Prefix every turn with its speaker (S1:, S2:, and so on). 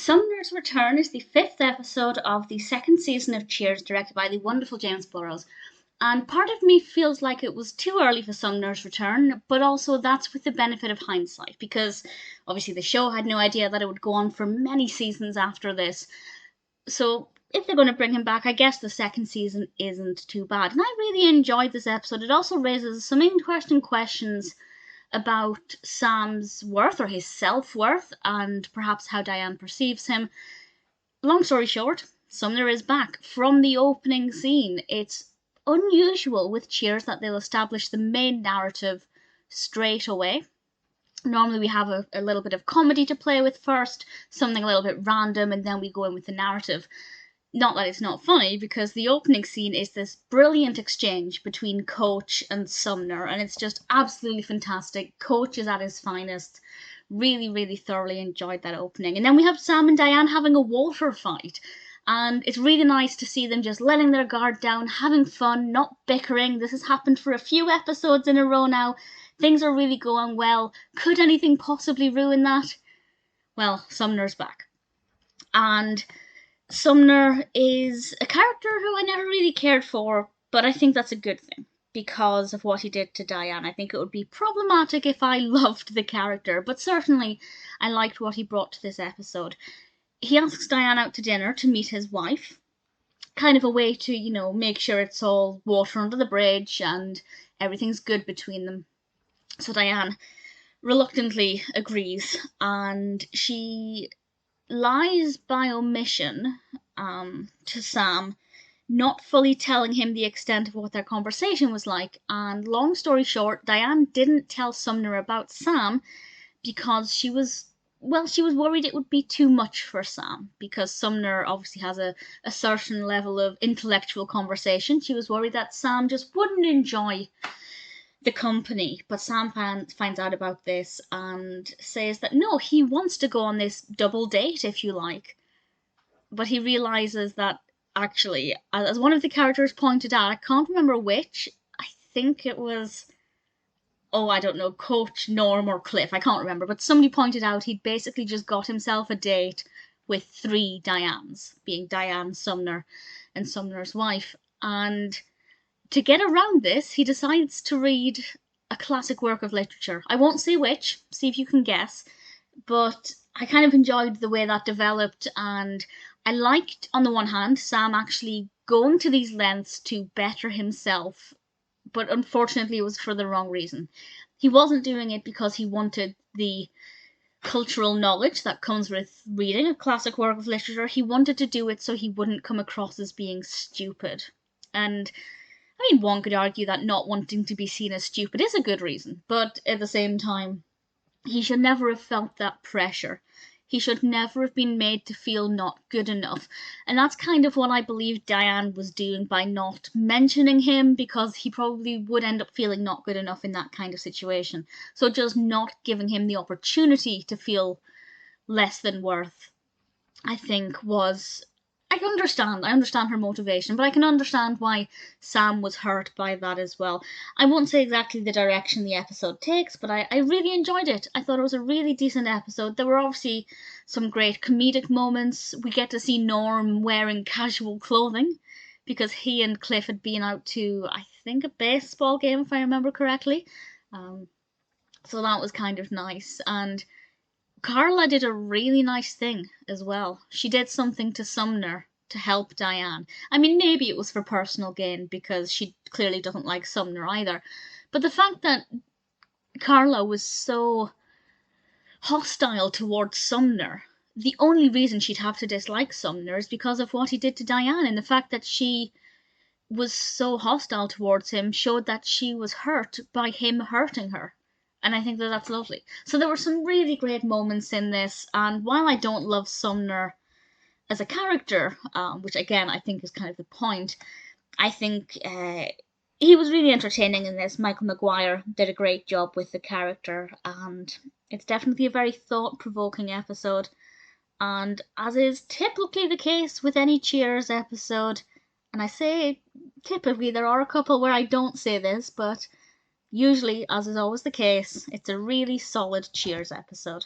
S1: Sumner's Return is the fifth episode of the second season of Cheers, directed by the wonderful James Burrows. And part of me feels like it was too early for Sumner's Return, but also that's with the benefit of hindsight, because obviously the show had no idea that it would go on for many seasons after this. So if they're going to bring him back, I guess the second season isn't too bad. And I really enjoyed this episode. It also raises some interesting questions about Sam's worth, or his self-worth, and perhaps how Diane perceives him. Long story short, Sumner is back. From the opening scene, it's unusual with Cheers that they'll establish the main narrative straight away. Normally we have a little bit of comedy to play with first, something a little bit random, and then we go in with the narrative. Not that it's not funny, because the opening scene is this brilliant exchange between Coach and Sumner, and it's just absolutely fantastic. Coach is at his finest. Really, really thoroughly enjoyed that opening. And then we have Sam and Diane having a water fight, and it's really nice to see them just letting their guard down, having fun, not bickering. This has happened for a few episodes in a row now. Things are really going well. Could anything possibly ruin that? Well, Sumner's back. And Sumner is a character who I never really cared for, but I think that's a good thing because of what he did to Diane. I think it would be problematic if I loved the character, but certainly I liked what he brought to this episode. He asks Diane out to dinner to meet his wife, kind of a way to, make sure it's all water under the bridge and everything's good between them. So Diane reluctantly agrees, and she lies by omission to Sam, not fully telling him the extent of what their conversation was like. And long story short, Diane didn't tell Sumner about Sam because she was worried it would be too much for Sam, because Sumner obviously has a certain level of intellectual conversation. She was worried that Sam just wouldn't enjoy the company, but Sam finds out about this and says that no, he wants to go on this double date, if you like. But he realizes that actually, as one of the characters pointed out, I can't remember which, I think it was, I don't know, Coach, Norm, or Cliff, I can't remember, but somebody pointed out he'd basically just got himself a date with 3 Dianes, being Diane, Sumner, and Sumner's wife. And to get around this, he decides to read a classic work of literature. I won't say which, see if you can guess, but I kind of enjoyed the way that developed, and I liked, on the one hand, Sam actually going to these lengths to better himself, but unfortunately it was for the wrong reason. He wasn't doing it because he wanted the cultural knowledge that comes with reading a classic work of literature. He wanted to do it so he wouldn't come across as being stupid. And I mean, one could argue that not wanting to be seen as stupid is a good reason, but at the same time, he should never have felt that pressure. He should never have been made to feel not good enough. And that's kind of what I believe Diane was doing by not mentioning him, because he probably would end up feeling not good enough in that kind of situation. So just not giving him the opportunity to feel less than worth, I think, was... I understand her motivation, but I can understand why Sam was hurt by that as well. I won't say exactly the direction the episode takes, but I really enjoyed it. I thought it was a really decent episode. There were obviously some great comedic moments. We get to see Norm wearing casual clothing, because he and Cliff had been out to, I think, a baseball game, if I remember correctly. So that was kind of nice. And Carla did a really nice thing as well. She did something to Sumner to help Diane. I mean, maybe it was for personal gain, because she clearly doesn't like Sumner either. But the fact that Carla was so hostile towards Sumner, the only reason she'd have to dislike Sumner is because of what he did to Diane, and the fact that she was so hostile towards him showed that she was hurt by him hurting her. And I think that that's lovely. So there were some really great moments in this, and while I don't love Sumner as a character, which again I think is kind of the point, I think he was really entertaining in this. Michael McGuire did a great job with the character, and it's definitely a very thought-provoking episode. And as is typically the case with any Cheers episode, and I say typically, there are a couple where I don't say this, but usually, as is always the case, it's a really solid Cheers episode.